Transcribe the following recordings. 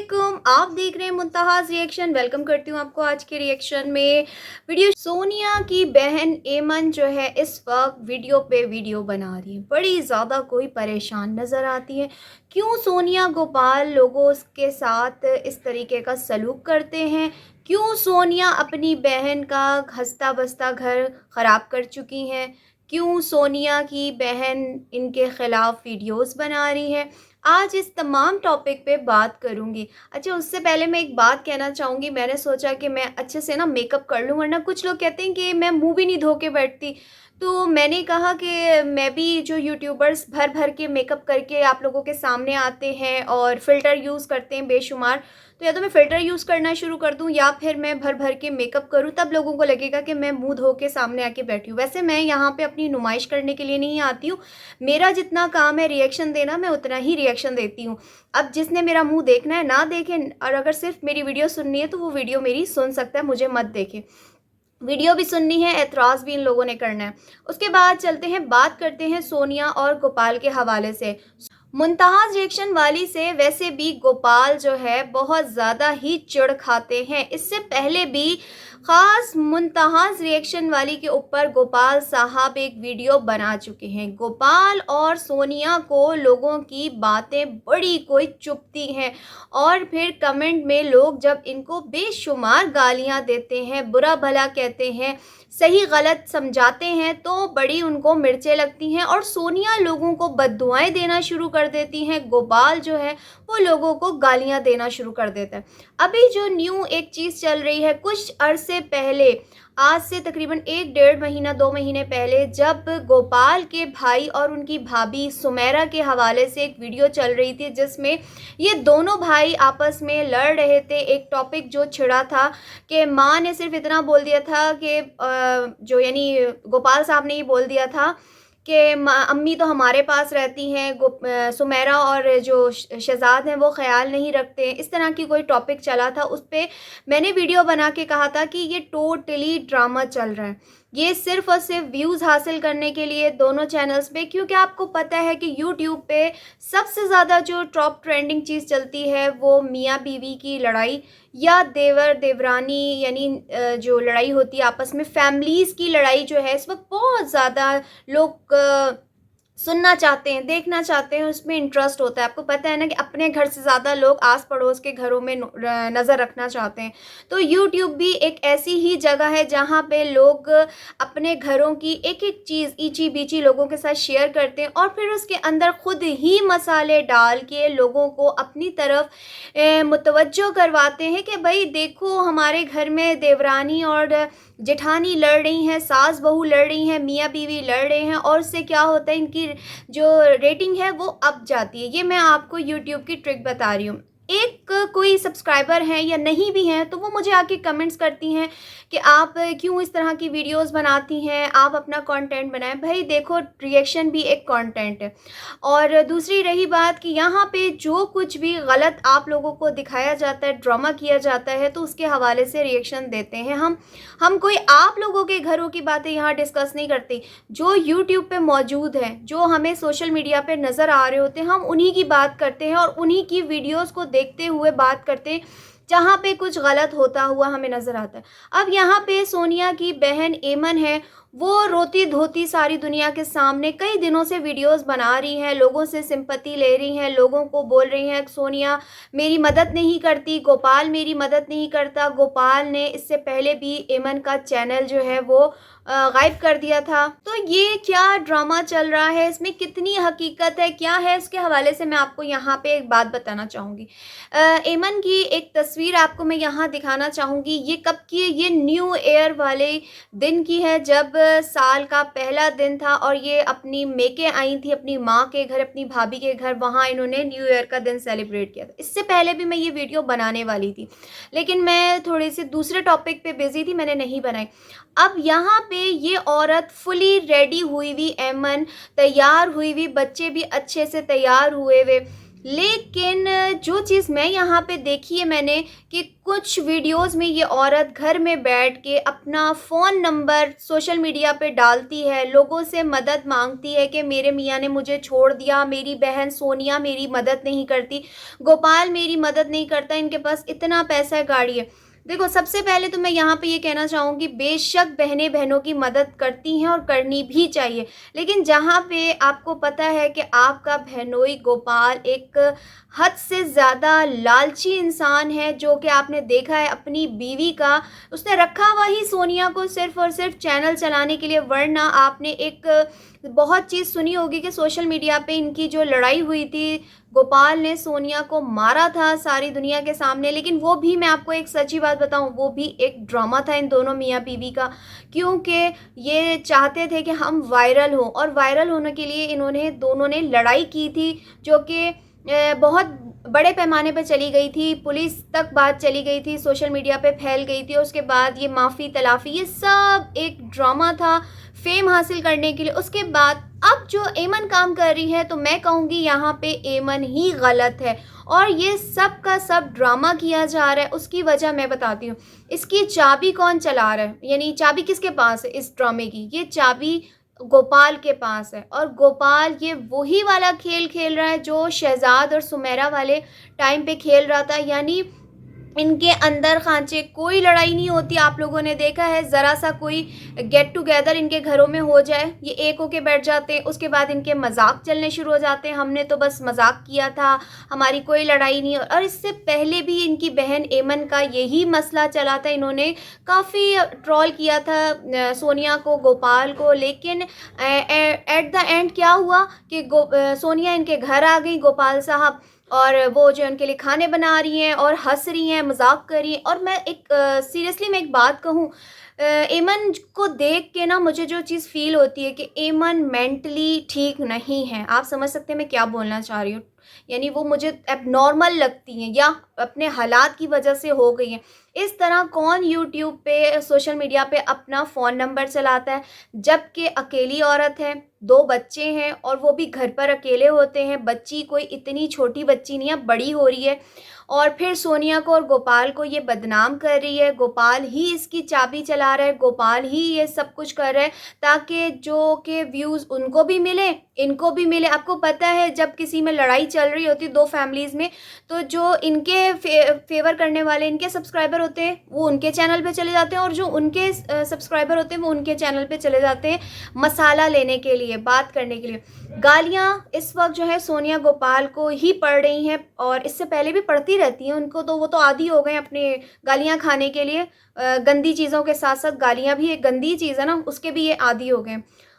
अस्सलामुअलैकुम। आप देख रहे हैं मुंतहाज़ रिएक्शन। वेलकम करती हूँ आपको आज के रिएक्शन में। वीडियो सोनिया की बहन एमन जो है इस वक्त वीडियो पे वीडियो बना रही है, बड़ी ज़्यादा कोई परेशान नज़र आती है। क्यों सोनिया गोपाल लोगों के साथ इस तरीके का सलूक करते हैं? क्यों सोनिया अपनी बहन का हंसता बसता घर ख़राब कर चुकी हैं? क्यों सोनिया की बहन इनके ख़िलाफ़ वीडियोस बना रही है? आज इस तमाम टॉपिक पे बात करूँगी। अच्छा, उससे पहले मैं एक बात कहना चाहूँगी। मैंने सोचा कि मैं अच्छे से ना मेकअप कर लूँ, वरना कुछ लोग कहते हैं कि मैं मुँह भी नहीं धो के बैठती। तो मैंने कहा कि मैं भी जो यूट्यूबर्स भर-भर के मेकअप करके आप लोगों के सामने आते हैं और फ़िल्टर यूज़ करते हैं बेशुमार, तो या तो मैं फ़िल्टर यूज़ करना शुरू कर दूँ या फिर मैं भर-भर के मेकअप करूँ, तब लोगों को लगेगा कि मैं मुँह धो के सामने आके बैठी हूँ। वैसे मैं यहाँ पे अपनी नुमाइश करने के लिए नहीं आती हूँ। मेरा जितना काम है रिएक्शन देना, मैं उतना ही रिएक्शन देती हूँ। अब जिसने मेरा मुँह देखना है ना देखे, और अगर सिर्फ़ मेरी वीडियो सुननी है तो वो वीडियो मेरी सुन सकता है, मुझे मत देखे। वीडियो भी सुननी है, एतराज़ भी इन लोगों ने करना है। उसके बाद चलते हैं, बात करते हैं सोनिया और गोपाल के हवाले से। मुंतहाज़ रिएक्शन वाली से वैसे भी गोपाल जो है बहुत ज़्यादा ही चिढ़ खाते हैं। इससे पहले भी ख़ास मुंतहाज़ रिएक्शन वाली के ऊपर गोपाल साहब एक वीडियो बना चुके हैं। गोपाल और सोनिया को लोगों की बातें बड़ी कोई चुभती हैं और फिर कमेंट में लोग जब इनको बेशुमार गालियाँ देते हैं, बुरा भला कहते हैं, सही गलत समझाते हैं, तो बड़ी उनको मिर्चें लगती हैं और सोनिया लोगों को बद्दुआएँ देना शुरू कर देती हैं। गोपाल जो है वो लोगों को गालियाँ देना शुरू कर देता है। अभी जो न्यू एक चीज़ चल रही है, कुछ अरसे पहले, आज से तकरीबन 1 डेढ़ महीना 2 महीने पहले, जब गोपाल के भाई और उनकी भाभी सुमेरा के हवाले से एक वीडियो चल रही थी जिसमें ये दोनों भाई आपस में लड़ रहे थे। एक टॉपिक जो छिड़ा था कि माँ ने सिर्फ इतना बोल दिया था कि जो यानी गोपाल साहब ने ये बोल दिया था कि अम्मी तो हमारे पास रहती हैं, सुमेरा और जो शहज़ाद हैं वो ख़्याल नहीं रखते हैं। इस तरह की कोई टॉपिक चला था, उस पे मैंने वीडियो बना के कहा था कि ये टोटली ड्रामा चल रहा है। ये सिर्फ़ और सिर्फ व्यूज़ हासिल करने के लिए दोनों चैनल्स पे, क्योंकि आपको पता है कि यूट्यूब पे सबसे ज़्यादा जो टॉप ट्रेंडिंग चीज़ चलती है वो मियाँ बीवी की लड़ाई या देवर देवरानी यानी जो लड़ाई होती है आपस में, फैमिलीज़ की लड़ाई जो है इस वक्त बहुत ज़्यादा लोग सुनना चाहते हैं, देखना चाहते हैं, उसमें इंटरेस्ट होता है। आपको पता है ना कि अपने घर से ज़्यादा लोग आस-पड़ोस के घरों में नज़र रखना चाहते हैं। तो यूट्यूब भी एक ऐसी ही जगह है जहाँ पे लोग अपने घरों की एक-एक चीज़ ईची-बीची लोगों के साथ शेयर करते हैं और फिर उसके अंदर खुद ही मसाले डाल के लोगों को अपनी तरफ मुतवज्जो करवाते हैं कि भई देखो, हमारे घर में देवरानी और जेठानी लड़ रही हैं, सास बहू लड़ रही हैं, मियाँ बीवी लड़ रहे हैं, और उससे क्या होता है, इनकी जो रेटिंग है वो अप जाती है। ये मैं आपको यूट्यूब की ट्रिक बता रही हूँ। एक कोई सब्सक्राइबर हैं या नहीं भी हैं तो वो मुझे आके कमेंट्स करती हैं कि आप क्यों इस तरह की वीडियोस बनाती हैं, आप अपना कंटेंट बनाएं। भाई देखो, रिएक्शन भी एक कंटेंट है। और दूसरी रही बात कि यहाँ पे जो कुछ भी गलत आप लोगों को दिखाया जाता है, ड्रामा किया जाता है, तो उसके हवाले से रिएक्शन देते हैं हम कोई आप लोगों के घरों की बातें यहाँ डिस्कस नहीं करते। जो यूट्यूब पे मौजूद हैं, जो हमें सोशल मीडिया पे नज़र आ रहे होते हैं, हम उन्हीं की बात करते हैं और उन्हीं की वीडियोस को देखते हुए बात करते हैं जहाँ पे कुछ गलत होता हुआ हमें नज़र आता है। अब यहाँ पे सोनिया की बहन एमन है, वो रोती धोती सारी दुनिया के सामने कई दिनों से वीडियोस बना रही हैं, लोगों से सिंपैथी ले रही हैं, लोगों को बोल रही हैं सोनिया मेरी मदद नहीं करती, गोपाल मेरी मदद नहीं करता। गोपाल ने इससे पहले भी एमन का चैनल जो है वो गायब कर दिया था। तो ये क्या ड्रामा चल रहा है, इसमें कितनी हकीकत है, क्या है, इसके हवाले से मैं आपको यहाँ पे एक बात बताना चाहूँगी। एमन की एक तस्वीर आपको मैं यहाँ दिखाना चाहूँगी। ये कब की है? ये न्यू ईयर वाले दिन की है, जब साल का पहला दिन था और ये अपनी मेके आई थी अपनी माँ के घर, अपनी भाभी के घर। वहाँ इन्होंने न्यू ईयर का दिन सेलिब्रेट किया था। इससे पहले भी मैं ये वीडियो बनाने वाली थी, लेकिन मैं थोड़ी सी दूसरे टॉपिक पे बिजी थी, मैंने नहीं बनाई। अब यहाँ पे ये औरत फुली रेडी हुई हुई, एमन तैयार हुई हुई, बच्चे भी अच्छे से तैयार हुए हुए, लेकिन जो चीज़ मैं यहाँ पे देखी है मैंने कि कुछ वीडियोस में ये औरत घर में बैठ के अपना फ़ोन नंबर सोशल मीडिया पे डालती है, लोगों से मदद मांगती है कि मेरे मियाँ ने मुझे छोड़ दिया, मेरी बहन सोनिया मेरी मदद नहीं करती, गोपाल मेरी मदद नहीं करता, इनके पास इतना पैसा है, गाड़ी है। देखो, सबसे पहले तो मैं यहाँ पे ये कहना चाहूँगी, बेशक बहनें बहनों की मदद करती हैं और करनी भी चाहिए। लेकिन जहाँ पे आपको पता है कि आपका बहनोई गोपाल एक हद से ज़्यादा लालची इंसान है, जो कि आपने देखा है अपनी बीवी का उसने रखा हुआ ही सोनिया को सिर्फ़ और सिर्फ़ चैनल चलाने के लिए। वरना आपने एक बहुत चीज़ सुनी होगी कि सोशल मीडिया पे इनकी जो लड़ाई हुई थी, गोपाल ने सोनिया को मारा था सारी दुनिया के सामने। लेकिन वो भी, मैं आपको एक सच्ची बात बताऊं, वो भी एक ड्रामा था इन दोनों मियाँ बीवी का, क्योंकि ये चाहते थे कि हम वायरल हों, और वायरल होने के लिए इन्होंने दोनों ने लड़ाई की थी, जो कि बहुत बड़े पैमाने पे चली गई थी, पुलिस तक बात चली गई थी, सोशल मीडिया पे फैल गई थी। उसके बाद ये माफ़ी तलाफ़ी, ये सब एक ड्रामा था फेम हासिल करने के लिए। उसके बाद अब जो एमन काम कर रही है, तो मैं कहूँगी यहाँ पे एमन ही गलत है, और ये सब का सब ड्रामा किया जा रहा है। उसकी वजह मैं बताती हूँ, इसकी चाबी कौन चला रहा है, यानी चाबी किसके पास है इस ड्रामे की, ये चाबी गोपाल के पास है। और गोपाल ये वही वाला खेल खेल रहा है जो शहजाद और सुमेरा वाले टाइम पे खेल रहा था, यानी इनके अंदर खांचे, कोई लड़ाई नहीं होती। आप लोगों ने देखा है, ज़रा सा कोई गेट टुगेदर इनके घरों में हो जाए, ये एक होके बैठ जाते हैं, उसके बाद इनके मजाक चलने शुरू हो जाते हैं, हमने तो बस मजाक किया था, हमारी कोई लड़ाई नहीं। और इससे पहले भी इनकी बहन एमन का यही मसला चला था, इन्होंने काफ़ी ट्रोल किया था सोनिया को, गोपाल को। लेकिन एट द एंड क्या हुआ कि सोनिया इनके घर आ गई, गोपाल साहब, और वो जो उनके लिए खाने बना रही हैं और हंस रही हैं, मजाक कर रही हैं। और मैं एक सीरियसली मैं एक बात कहूँ, एमन को देख के ना मुझे जो चीज़ फील होती है कि एमन मेंटली ठीक नहीं है। आप समझ सकते हैं मैं क्या बोलना चाह रही हूँ, यानी वो मुझे एबनॉर्मल लगती हैं, या अपने हालात की वजह से हो गई हैं। इस तरह कौन यूट्यूब पे, सोशल मीडिया पे अपना फ़ोन नंबर चलाता है, जबकि अकेली औरत है, 2 बच्चे हैं, और वो भी घर पर अकेले होते हैं। बच्ची कोई इतनी छोटी बच्ची नहीं है, बड़ी हो रही है, और फिर सोनिया को और गोपाल को ये बदनाम कर रही है। गोपाल ही इसकी चाबी चला रहा है, गोपाल ही ये सब कुछ कर रहा है, ताकि जो कि व्यूज़ उनको भी मिले, इनको भी मिले। आपको पता है, जब किसी में लड़ाई चल रही होती 2 फैमिलीज़ में, तो जो इनके फेवर करने वाले, इनके सब्सक्राइबर होते हैं, वो उनके चैनल पे चले जाते हैं, और जो उनके सब्सक्राइबर होते हैं वो उनके चैनल पे चले जाते हैं मसाला लेने के लिए, बात करने के लिए। गालियाँ इस वक्त जो है सोनिया गोपाल को ही पड़ रही हैं, और इससे पहले भी पड़ती रहती हैं उनको, तो वो तो आदी हो गए अपने गालियाँ खाने के लिए। गंदी चीज़ों के साथ साथ गालियाँ भी एक गंदी चीज़ है ना, उसके भी ये आदी हो गए।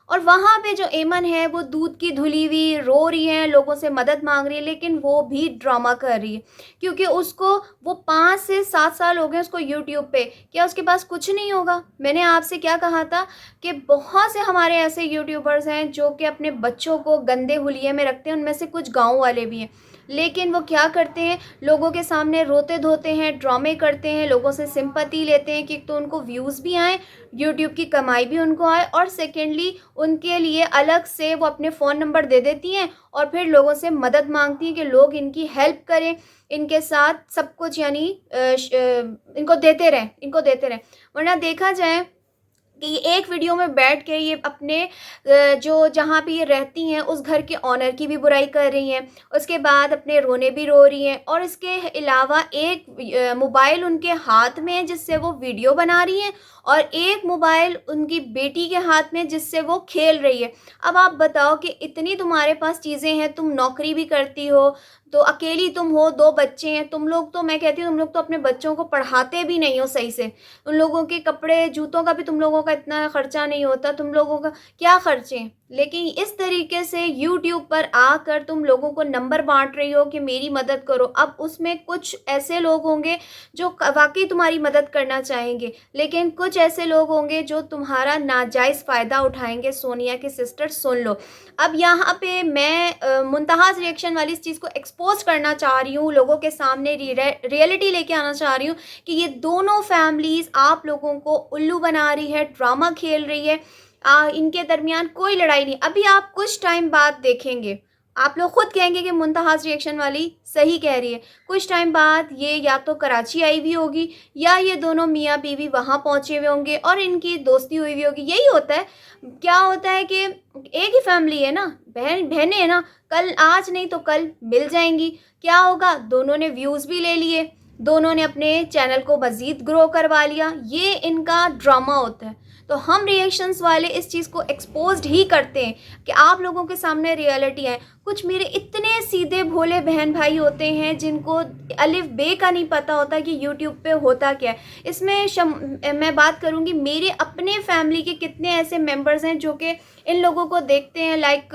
और वहाँ पे जो एमन है, वो दूध की धुली हुई रो रही है, लोगों से मदद मांग रही है, लेकिन वो भी ड्रामा कर रही है, क्योंकि उसको वो 5 से 7 साल हो गए उसको यूट्यूब पे। क्या उसके पास कुछ नहीं होगा? मैंने आपसे क्या कहा था कि बहुत से हमारे ऐसे यूट्यूबर्स हैं जो कि अपने बच्चों को गंदे हुलिये में रखते हैं, उनमें से कुछ गाँव वाले भी हैं। लेकिन वो क्या करते हैं, लोगों के सामने रोते धोते हैं, ड्रामे करते हैं, लोगों से सिंपैथी लेते हैं कि तो उनको व्यूज़ भी आएँ, यूट्यूब की कमाई भी उनको आए, और सेकेंडली उनके लिए अलग से वो अपने फ़ोन नंबर दे देती हैं, और फिर लोगों से मदद मांगती हैं कि लोग इनकी हेल्प करें, इनके साथ सब कुछ, यानी इनको देते रहें, इनको देते रहें। वरना देखा जाए कि एक वीडियो में बैठ के ये अपने जो जहाँ पे ये रहती हैं उस घर के ऑनर की भी बुराई कर रही हैं, उसके बाद अपने रोने भी रो रही हैं, और इसके अलावा एक मोबाइल उनके हाथ में है जिससे वो वीडियो बना रही हैं, और एक मोबाइल उनकी बेटी के हाथ में जिससे वो खेल रही है। अब आप बताओ कि इतनी तुम्हारे पास चीज़ें हैं, तुम नौकरी भी करती हो, तो अकेली तुम हो, 2 बच्चे हैं, तुम लोग तो, मैं कहती हूँ तुम लोग तो अपने बच्चों को पढ़ाते भी नहीं हो सही से, उन लोगों के कपड़े जूतों का भी तुम लोगों का इतना खर्चा नहीं होता, तुम लोगों का क्या खर्चे हैं। लेकिन इस तरीके से यूट्यूब पर आकर तुम लोगों को नंबर बांट रही हो कि मेरी मदद करो। अब उसमें कुछ ऐसे लोग होंगे जो वाकई तुम्हारी मदद करना चाहेंगे, लेकिन कुछ ऐसे लोग होंगे जो तुम्हारा नाजायज़ फ़ायदा उठाएंगे। सोनिया की सिस्टर, सुन लो, अब यहाँ पे मैं मुंतहास रिएक्शन वाली इस चीज़ को एक्सपोज करना चाह रही हूँ, लोगों के सामने रियलिटी लेके आना चाह रही हूँ कि ये दोनों फैमिलीज़ आप लोगों को उल्लू बना रही है, ड्रामा खेल रही है। इनके दरमियान कोई लड़ाई नहीं। अभी आप कुछ टाइम बाद देखेंगे, आप लोग खुद कहेंगे कि मुंतहास रिएक्शन वाली सही कह रही है। कुछ टाइम बाद ये या तो कराची आई हुई होगी या ये दोनों मियाँ बीवी वहाँ पहुँचे हुए होंगे और इनकी दोस्ती हुई हुई होगी। यही होता है। क्या होता है कि एक ही फैमिली है ना, बहनें हैं ना, कल आज नहीं तो कल मिल जाएंगी। क्या होगा, दोनों ने व्यूज़ भी ले लिए, दोनों ने अपने चैनल को मज़ीद ग्रो करवा लिया। ये इनका ड्रामा होता है। तो हम रिएक्शंस वाले इस चीज़ को एक्सपोज्ड ही करते हैं कि आप लोगों के सामने रियलिटी है। कुछ मेरे इतने सीधे भोले बहन भाई होते हैं जिनको अलिफ बे का नहीं पता होता कि यूट्यूब पे होता क्या है। इसमें मैं बात करूँगी मेरे अपने फैमिली के कितने ऐसे मेंबर्स हैं जो कि इन लोगों को देखते हैं, लाइक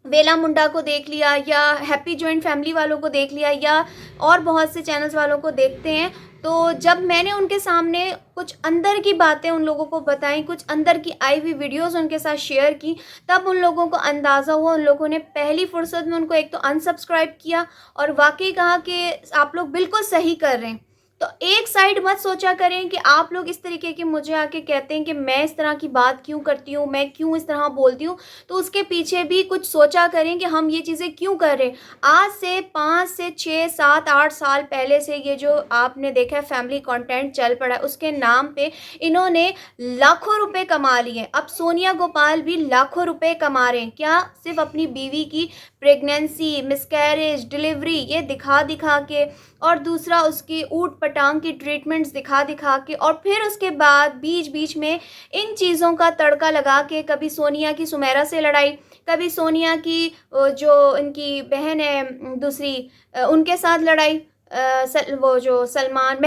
वेला मुंडा को देख लिया या हैप्पी जॉइंट फैमिली वालों को देख लिया या और बहुत से चैनल्स वालों को देखते हैं। तो जब मैंने उनके सामने कुछ अंदर की बातें उन लोगों को बताई, कुछ अंदर की आई हुई वीडियोस उनके साथ शेयर की, तब उन लोगों को अंदाज़ा हुआ। उन लोगों ने पहली फुर्सत में उनको एक तो अनसब्सक्राइब किया और वाकई कहा कि आप लोग बिल्कुल सही कर रहे हैं। तो एक साइड मत सोचा करें कि आप लोग इस तरीके के मुझे आके कहते हैं कि मैं इस तरह की बात क्यों करती हूँ, मैं क्यों इस तरह बोलती हूँ, तो उसके पीछे भी कुछ सोचा करें कि हम ये चीज़ें क्यों कर रहे हैं। आज से 5 से 6 7 8 साल पहले से ये जो आपने देखा है फैमिली कंटेंट चल पड़ा है, उसके नाम पे इन्होंने लाखों रुपए कमा लिए। अब सोनिया गोपाल भी लाखों रुपए कमा रहे हैं, क्या सिर्फ अपनी बीवी की प्रेगनेंसी, मिसकैरेज, डिलीवरी ये दिखा दिखा के, और दूसरा उसकी ऊट पटांग की ट्रीटमेंट्स दिखा दिखा के, और फिर उसके बाद बीच बीच में इन चीज़ों का तड़का लगा के कभी सोनिया की सुमेरा से लड़ाई, कभी सोनिया की जो इनकी बहन है दूसरी उनके साथ लड़ाई, वो जो सलमान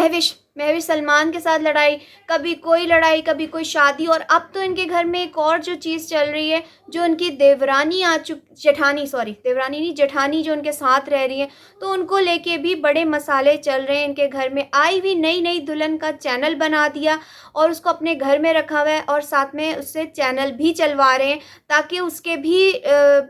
महविश सलमान के साथ लड़ाई, कभी कोई लड़ाई कभी कोई शादी। और अब तो इनके घर में एक और जो चीज़ चल रही है, जो उनकी देवरानी देवरानी नहीं जेठानी जो उनके साथ रह रही है, तो उनको लेके भी बड़े मसाले चल रहे हैं। इनके घर में आई हुई नई नई दुल्हन का चैनल बना दिया और उसको अपने घर में रखा हुआ है और साथ में उससे चैनल भी चलवा रहे हैं ताकि उसके भी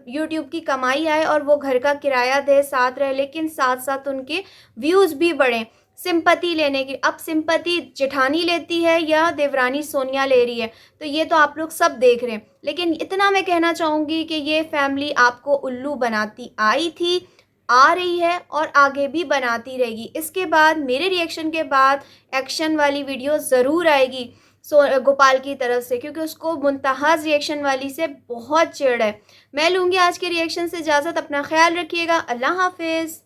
यूट्यूब की कमाई आए और वो घर का किराया दे, साथ रहे, लेकिन साथ साथ उनके व्यूज़ भी बढ़ें सिंपैथी लेने की। अब सिंपैथी जेठानी लेती है या देवरानी सोनिया ले रही है, तो ये तो आप लोग सब देख रहे हैं। लेकिन इतना मैं कहना चाहूँगी कि ये फैमिली आपको उल्लू बनाती आई थी, आ रही है और आगे भी बनाती रहेगी। इसके बाद मेरे रिएक्शन के बाद एक्शन वाली वीडियो ज़रूर आएगी गोपाल की तरफ से, क्योंकि उसको मुंतहास रिएक्शन वाली से बहुत चिढ़ है। मैं लूँगी आज के रिएक्शन से इजाज़त। अपना ख्याल रखिएगा। अल्लाह हाफिज़।